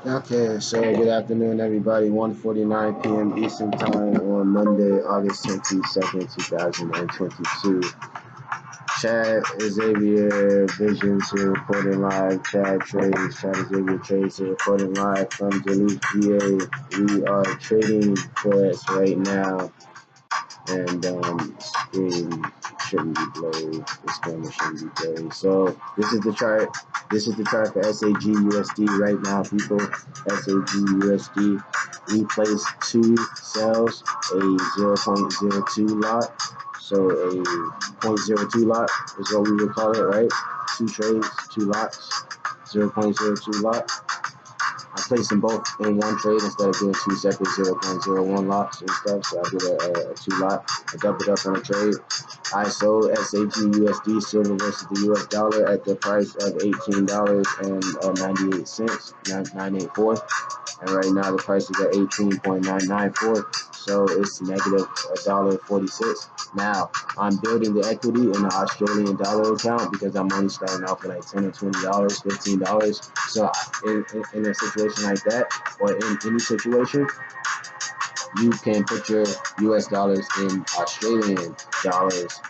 Okay, so good afternoon, everybody. 1:49 p.m. Eastern Time on Monday, August 22nd, 2022. Chad Xavier Visions here reporting live. Chad Xavier Trades here reporting live from Duluth, VA. We are trading Forex right now, and screen shouldn't be blurry. This camera shouldn't be blurry. So this is the chart. This is the chart for SAGUSD right now, people. SAGUSD. We placed two sells, a 0.02 lot. So a 0.02 lot is what we would call it, right? Two trades, two lots, 0.02 lot. I placed them both in one trade instead of doing two separate 0.01 lots and stuff. So I did a two lot. I doubled it up on a trade. I sold SAGUSD silver versus the US dollar at the price of $18.98, 984. And right now the price is at 18.994. So it's negative $1.46. Now I'm building the equity in the Australian dollar account because I'm only starting off with like $10 or $20, $15. So in a situation like that, or in any situation, you can put your US dollars in Australian dollars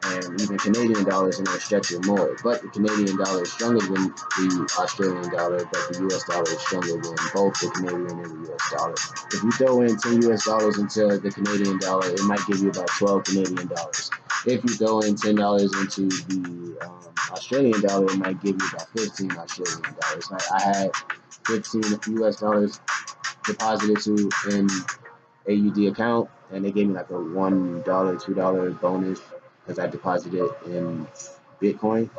and even Canadian dollars, and they'll stretch it more. But the Canadian dollar is stronger than the Australian dollar, but the US dollar is stronger than both the Canadian and the US dollar. If you throw in 10 US dollars into the Canadian dollar, it might give you about 12 Canadian dollars. If you throw in $10 into the Australian dollar, it might give you about 15 Australian dollars. Like I had 15 US dollars deposited to in AUD account, and they gave me like a $1, $2 bonus because I deposited in Bitcoin.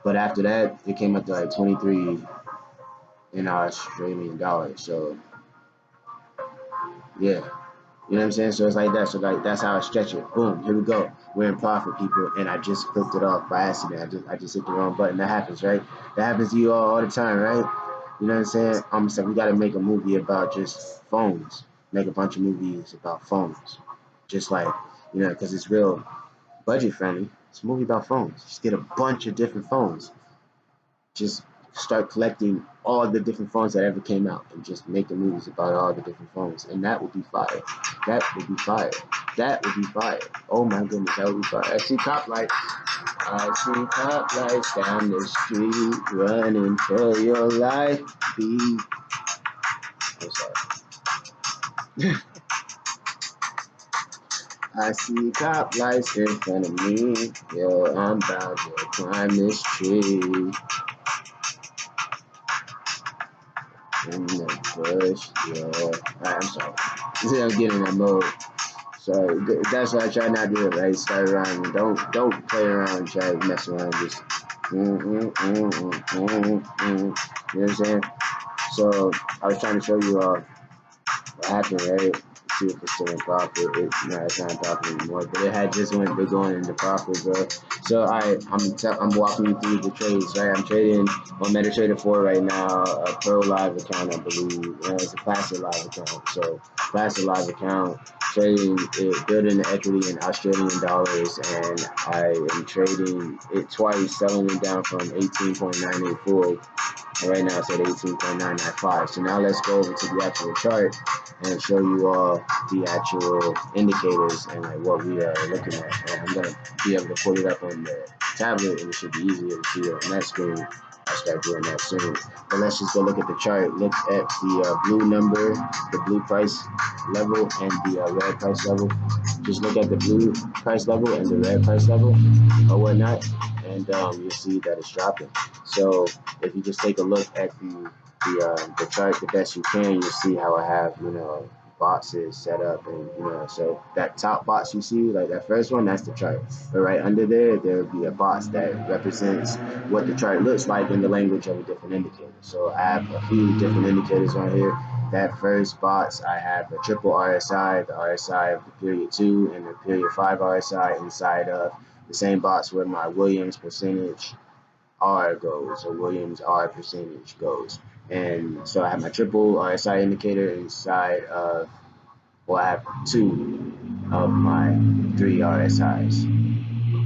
But after that, it came up to like 23 in Australian dollars. So yeah, you know what I'm saying? So it's like that. So like that's how I stretch it. Boom, here we go. We're in profit, people, and I just clicked it off by accident. I just hit the wrong button. That happens, right? That happens to you all the time, right? You know what I'm saying? So we got to make a movie about just phones. Make a bunch of movies about phones, just like because it's real budget friendly. It's a movie about phones. Just get a bunch of different phones. Just start collecting all the different phones that ever came out and just make the movies about all the different phones. And that would be fire. That would be fire. That would be fire. Oh my goodness, that would be fire. I see cop lights. I see cop lights down the street running for your life. I'm sorry. I see cop lights in front of me. Yo, I'm about to climb this tree. In the bush, yo. Alright, I'm sorry. See, I'm getting in that mode. So that's why I try not to do it, right? Start around. Don't play around and try to mess around. Just You know what I'm saying? So I was trying to show you what happened, right? See if it's still in profit. It's not in profit anymore, but it had just went big going into profit, bro. So I'm walking you through the trades, right? I'm trading on MetaTrader 4 right now, a Pro Live account, I believe. It's a Classic Live account. So Classic Live account, trading it, building the equity in Australian dollars, and I am trading it twice, selling it down from 18.984. And right now it's at 18.995. So now let's go over to the actual chart and show you all the actual indicators and like what we are looking at. And I'm gonna be able to pull it up on the tablet, and it should be easier to see it on that screen. I'll start doing that soon. But let's just go look at the chart. Look at the blue number, the blue price level, and the red price level. Just look at the blue price level and the red price level or whatnot, and you'll see that it's dropping. So if you just take a look at the chart the best you can, you'll see how I have boxes set up, and so that top box you see, like that first one, that's the chart. But right under there will be a box that represents what the chart looks like in the language of a different indicator. So I have a few different indicators on here. That first box, I have a triple RSI, the RSI of the period 2 and the period 5 RSI inside of the same box where my Williams percentage R goes, or Williams R percentage goes. And so I have my triple RSI indicator inside of, well, I have 2 of my 3 RSIs.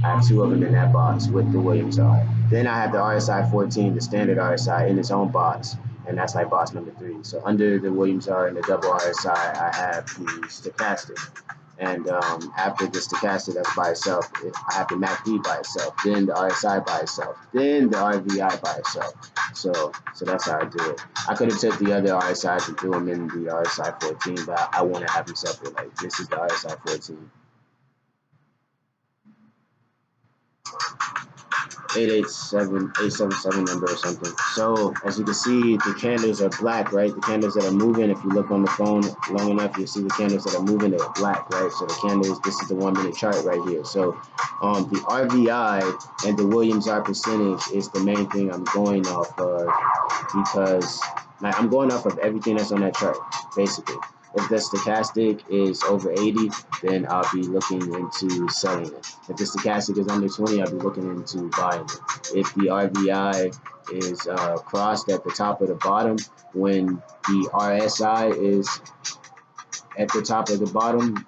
I have 2 of them in that box with the Williams R. Then I have the RSI 14, the standard RSI, in its own box and that's like boss number 3. So under the Williams R and the double RSI, I have the stochastic. And after the stochastic, that's by itself, I have the MACD by itself, then the RSI by itself, then the RVI by itself. So that's how I do it. I could have took the other RSIs and threw them in the RSI 14, but I want to have them separate. Like, this is the RSI 14. 877 number or something. So as you can see, the candles are black, right? The candles that are moving, if you look on the phone long enough, you'll see the candles that are moving, they're black, right? So the candles, this is the 1 minute chart right here. So the RVI and the Williams R percentage is the main thing I'm going off of, because like, I'm going off of everything that's on that chart, basically. If the stochastic is over 80, then I'll be looking into selling it. If the stochastic is under 20, I'll be looking into buying it. If the RVI is crossed at the top or the bottom, when the RSI is at the top of the bottom,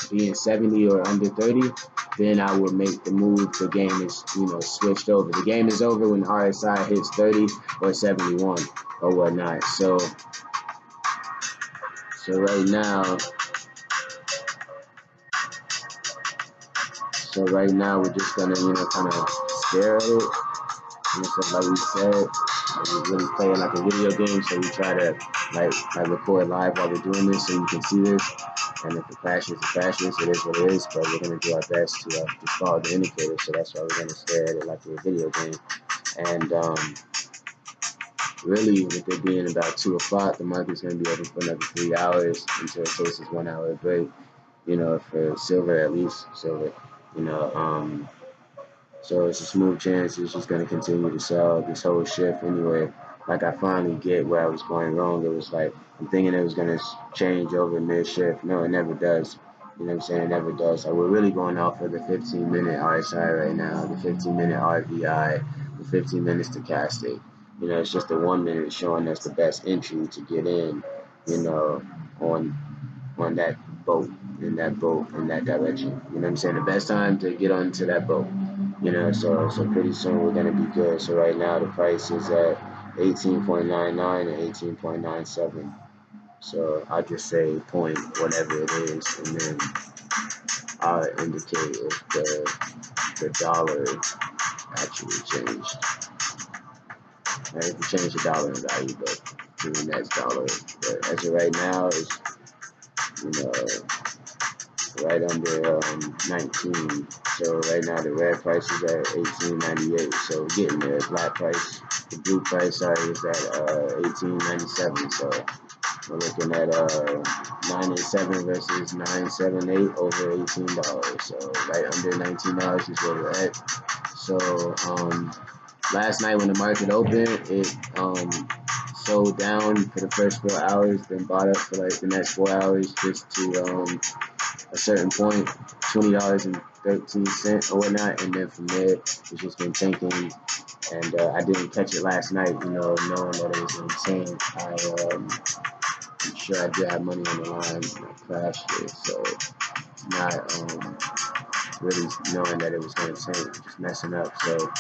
being 70 or under 30, then I would make the move. The game is, switched over. The game is over when the RSI hits 30 or 71 or whatnot. So right now, we're just gonna, kind of stare at it. And so like we said, we're really playing like a video game. So we try to like record live while we're doing this, so you can see this. And if it crashes, it crashes. It is what it is. But we're gonna do our best to just follow the indicator. So that's why we're gonna stare at it like a video game. And really, with it being about 2 o'clock, the market's going to be open for another 3 hours until it takes its 1 hour break, for silver, at least silver, so it's a smooth chance it's just going to continue to sell this whole shift anyway. Like, I finally get where I was going wrong. It was like, I'm thinking it was going to change over mid-shift. No, it never does. You know what I'm saying? It never does. So we're really going off of the 15-minute RSI right now, the 15-minute RVI, the 15 minutes stochastic. It's just the 1 minute showing us the best entry to get in, on that boat, in that direction. You know what I'm saying? The best time to get onto that boat. So pretty soon we're gonna be good. So right now the price is at 18.99 and 18.97. So I'll just say point whatever it is, and then I'll indicate if the dollar actually changed. Right, if you change the dollar in value, but the next dollar. But as of right now, it's right under 19. So right now the red price is at 18.98. So we're getting there. Black price, the blue price, is at 18.97. So we're looking at 987 versus 978 over $18. So right under $19 is where we're at. So last night when the market opened, it sold down for the first 4 hours, then bought up for like the next 4 hours just to a certain point, $20.13 or whatnot, and then from there it's just been tanking. And I didn't catch it last night, knowing that it was going to tank. I'm sure I did have money on the line and I crashed it, so not really knowing that it was going to tank, just messing up. So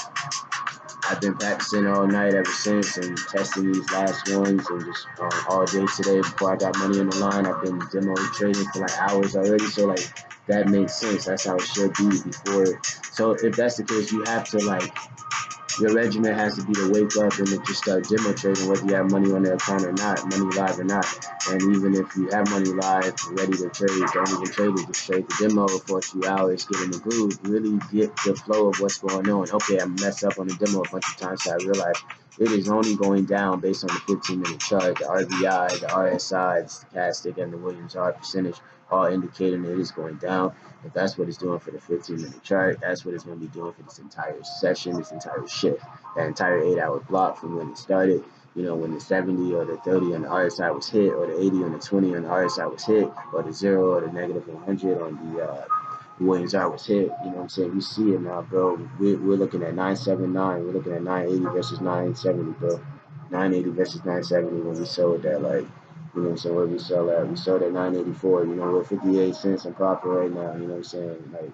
I've been practicing all night ever since and testing these last ones, and just all day today before I got money on the line. I've been demo trading for like hours already, so like that makes sense. That's how it should be before. So if that's the case, you have to your regimen has to be to wake up and to just start demo trading, whether you have money on the account or not, money live or not. And even if you have money live, ready to trade, don't even trade it, just trade the demo for a few hours, get in the groove, really get the flow of what's going on. Okay, I messed up on the demo a bunch of times, so I realized it is only going down based on the 15-minute chart, the RVI, the RSI, the stochastic, and the Williams R percentage, all indicating it is going down. If that's what it's doing for the 15-minute chart, that's what it's going to be doing for this entire session, this entire shift, that entire 8-hour block from when it started. When the 70 or the 30 on the RSI was hit, or the 80 on the 20 on the RSI was hit, or the 0 or the negative 100 on the Williams R was hit. You know what I'm saying? You see it now, bro. We're looking at 979. We're looking at 980 versus 970, bro. 980 versus 970 when we sold that, like, you know what I'm saying, where we sell at. We sold at 984, we're 58 cents in profit right now, you know what I'm saying? Like,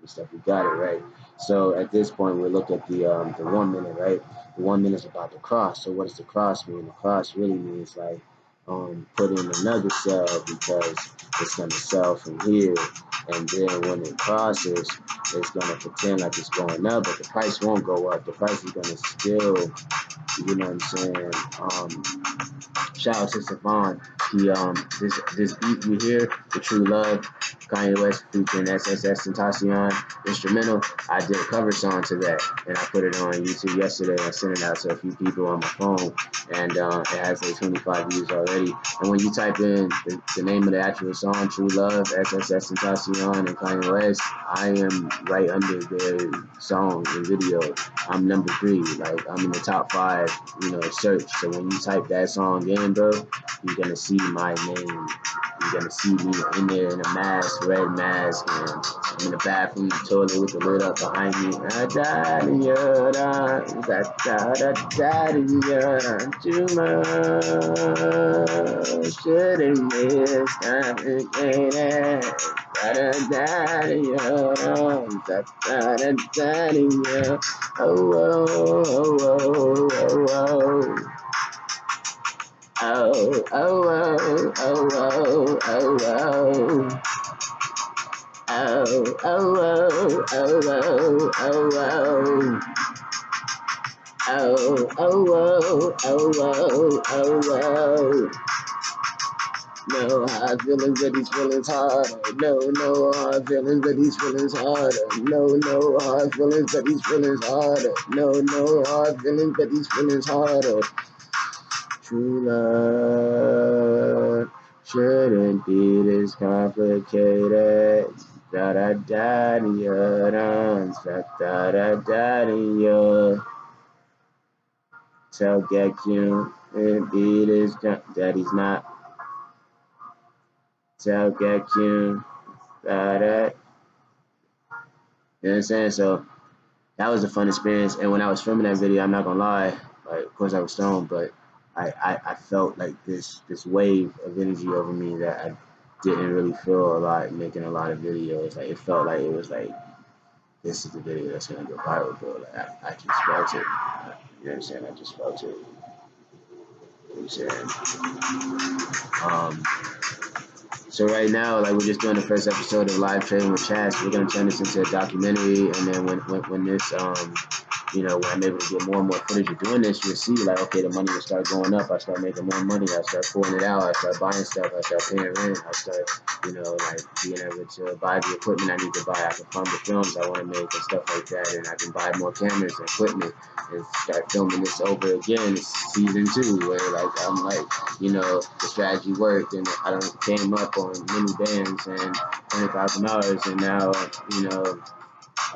stuff, we got it, right? So at this point, we look at the 1 minute, right? The 1 minute is about the cross. So what does the cross mean? The cross really means like put in another cell because it's gonna sell from here, and then when it crosses, it's gonna pretend like it's going up, but the price won't go up. The price is gonna still, you know what I'm saying? Shout out to Savon. He this beat you hear, the True Love, Kanye West featuring SSS Tentacion instrumental. I did a cover song to that, and I put it on YouTube yesterday. I sent it out to a few people on my phone, and it has like 25 views already. And when you type in the name of the actual song, True Love, SSS Tentacion, and Kanye West, I am right under their song and video. I'm number 3, like I'm in the top 5, search. So when you type that song in, bro, you're gonna see my name. You're gonna see me in there in a mask, red mask, and I'm in the bathroom, the toilet with the lid up behind me. Too much, shouldn't miss complicated. Oh, oh, oh, oh, oh, oh. Oh, oh, oh, oh, oh, oh, oh. Oh, oh, oh, oh, oh, oh, oh. Oh, oh, oh, oh, oh, oh, oh. No hard feelings, but these feelings harder. No hard feelings, but these feelings harder. No hard feelings, but these feelings harder. No hard feelings, but these feelings harder. True love shouldn't be this complicated. Da da da da da da da da da. Tell Gekun and be this daddy's not. Tell Gekun da da. You know what I'm saying? So that was a fun experience. And when I was filming that video, I'm not gonna lie, like of course I was stoned, but I felt like this wave of energy over me that I didn't really feel a lot making a lot of videos. Like it felt like it was like this is the video that's gonna go viral, bro. Like I just felt it. You know what I'm saying? I just felt it. You know what I'm saying? So right now, like we're just doing the first episode of Live Trading with Chaz. We're gonna turn this into a documentary, and then when this when I'm able to get more and more footage of doing this, you'll see like, okay, the money will start going up. I start making more money. I start pulling it out. I start buying stuff. I start paying rent. I start, like being able to buy the equipment I need to buy. I can fund the films I want to make and stuff like that. And I can buy more cameras and equipment and start filming this over again. It's season 2 where like I'm like, the strategy worked and I done came up on many bands and $20,000 and now,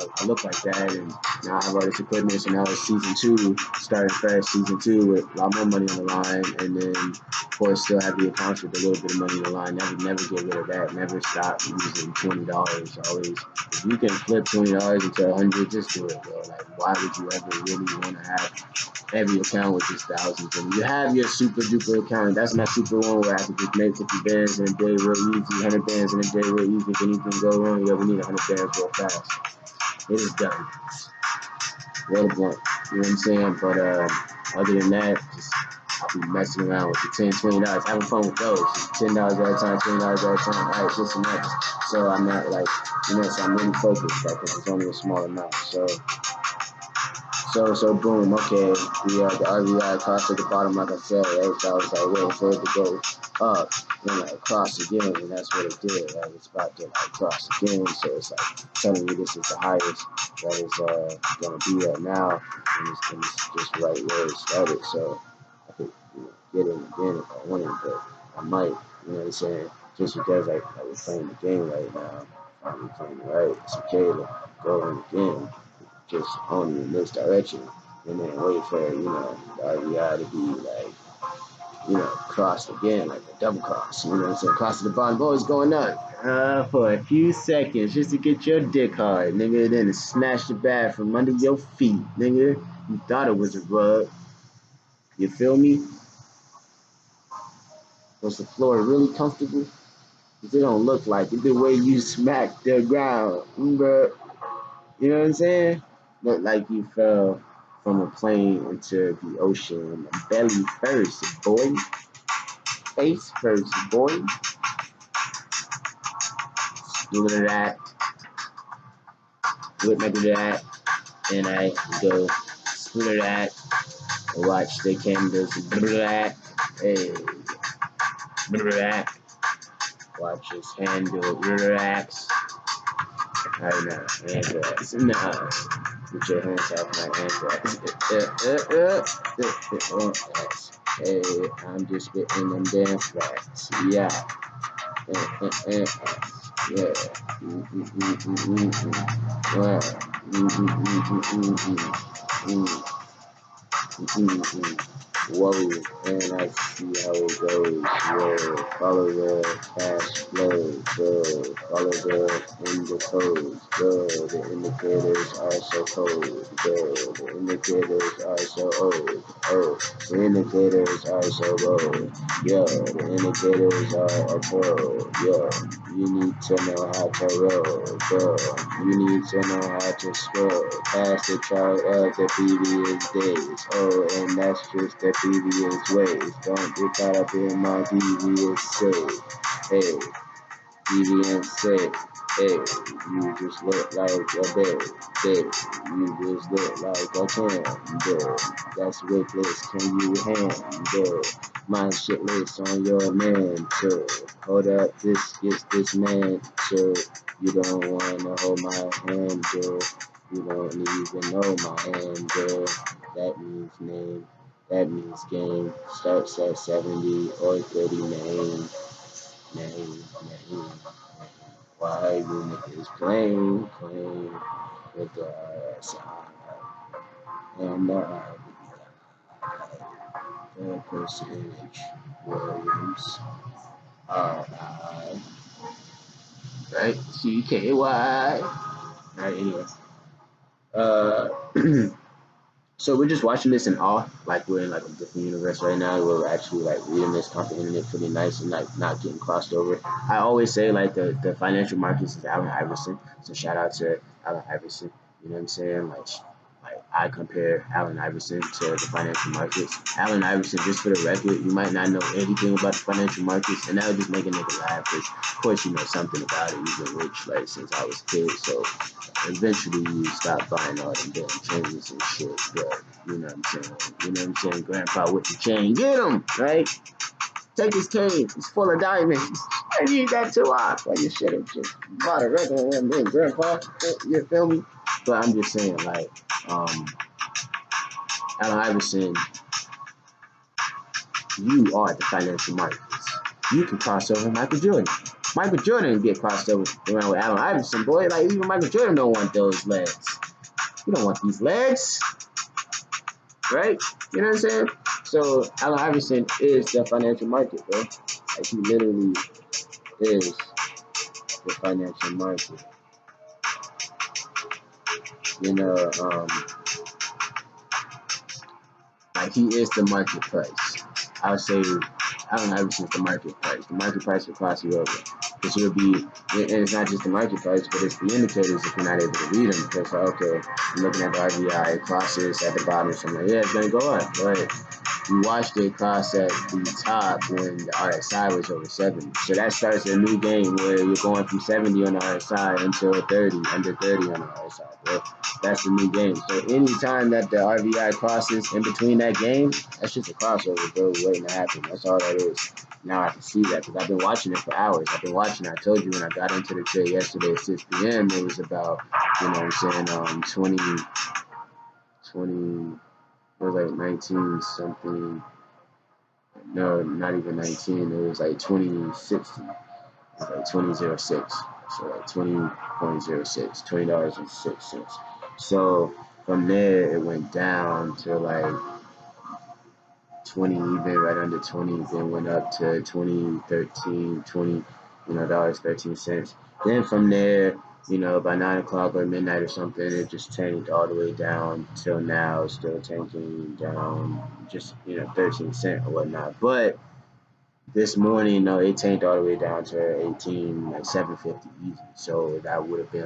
I look like that, and now I have all this equipment, so now it's season 2, starting fresh, season 2 with a lot more money on the line, and then, of course, still have the accounts with a little bit of money on the line. Never get rid of that. Never stop using $20. Always, if you can flip $20 into $100, just do it, bro. Like, why would you ever really want to have every account with just thousands? And you have your super duper account. That's my super one where I can just make 50 bands in a day real easy, 100 bands in a day real easy. If anything go wrong, we need 100 bands real fast. It is done. What a blunt. You know what I'm saying? But other than that, just I'll be messing around with the $10, $20, having fun with those. Just $10 at a time, $20 at a time. All right, this and that. So I'm not like, so I'm really focused, like, because it's only a small amount. So boom, okay, the RVI crossed at the bottom, like I said, right? So I was like waiting for it to go up, then like cross again, and that's what it did. Like it's about to like cross again, so it's like telling me this is the highest that it's gonna be at now, and it's just right where it started. So I could get in again if I wanted, but I might, you know what I'm saying? Just because like we're playing the game right now, I'm playing right. It's okay to go in again, just on in this direction, and then wait for the RBI to be like, crossed again, like a double cross. You know what I'm saying? Cross to the bottom, always going up for a few seconds just to get your dick hard, nigga. Then snatch the bat from under your feet, nigga. You thought it was a rug. You feel me? Was the floor really comfortable? It don't look like it. The way you smack the ground, bruh. You know what I'm saying? Look like you fell from a plane into the ocean, belly first, boy, face first, boy. Look at that, look at that, and I go split that. Watch the candles, black, hey, black. Watch his handle, relax. I know, anthrax. Nah, get your hands off my anthrax. Anthrax. Hey, I'm just spitting them damn facts. Yeah. Yeah. Whoa, and I see how it goes. Whoa, follow the cash flow. Whoa, follow the indicators. Whoa, the indicators are so cold. Whoa, the indicators are so old. Oh, the indicators are so bold. Yo, the indicators are a pro. Yo, you need to know how to roll. Bro, you need to know how to scroll past the chart of the previous days. Oh, and that's just the previous ways. Don't get caught up in my devious say. Hey, deviant say. Hey, you just look like a bear. Hey, you just look like a candle. That's witless. Can you handle my shit list on your mantle? Hold up, this gets this mantle. You don't wanna hold my handle. You don't even know my handle. That means name. That means game. Starts at 70 or 30 name. Name. Why you niggas playing with the RSI and the percentage Williams RI, right? CKY. Right, anyway. So we're just watching this in awe, like we're in like a different universe right now. We're actually like reading this, comprehending it pretty nice, and like not getting crossed over. I always say like the financial markets is Allen Iverson, so shout out to Allen Iverson. You know what I'm saying? Like I compare Allen Iverson to the financial markets. Allen Iverson, just for the record, you might not know anything about the financial markets, and that would just make a nigga laugh. Because of course you know something about it. You've been rich like since I was a kid, so eventually you stop buying all them damn chains and shit, but you know what I'm saying? You know what I'm saying? Grandpa with the chain, get him, right? Take his cane, it's full of diamonds. I need that too off. Like you should have just bought a regular one, then Grandpa, you feel me? But I'm just saying, like, Allen Iverson, you are the financial markets. You can cross over Michael Jordan. Michael Jordan get crossed over around with Allen Iverson, boy. Like, even Michael Jordan don't want those legs. You don't want these legs, right? You know what I'm saying? So Allen Iverson is the financial market, bro. Like he literally is the financial market. You know, like he is the market price. I would say Allen Iverson is the market price. The market price will cross you over. Because you'll be, and it's not just the market price, but it's the indicators if you're not able to read them. Because, okay, I'm looking at the RVI, crosses at the bottom, so I'm like, yeah, it's going to go up. But you watched it cross at the top when the RSI was over 70. So that starts a new game where you're going from 70 on the RSI until 30, under 30 on the RSI, bro. That's the new game. So anytime that the RVI crosses in between that game, that's just a crossover, bro, waiting to happen. That's all that is. Now I can see that because I've been watching it for hours. I've been watching it. I told you when I got into the trade yesterday at 6 p.m., it was about, you know what I'm saying, 20, it was like 19 something. No, not even 19. It was like 2060. It was like 2006. So like 20.06, $20.06. So from there it went down to like 20, even right under 20, then went up to 2013, dollars 13 cents. Then from there, by 9 o'clock or midnight or something, it just tanked all the way down till now, still tanking down just 13 cents or whatnot. But this morning, it tanked all the way down to 18, like 750 easy. So that would have been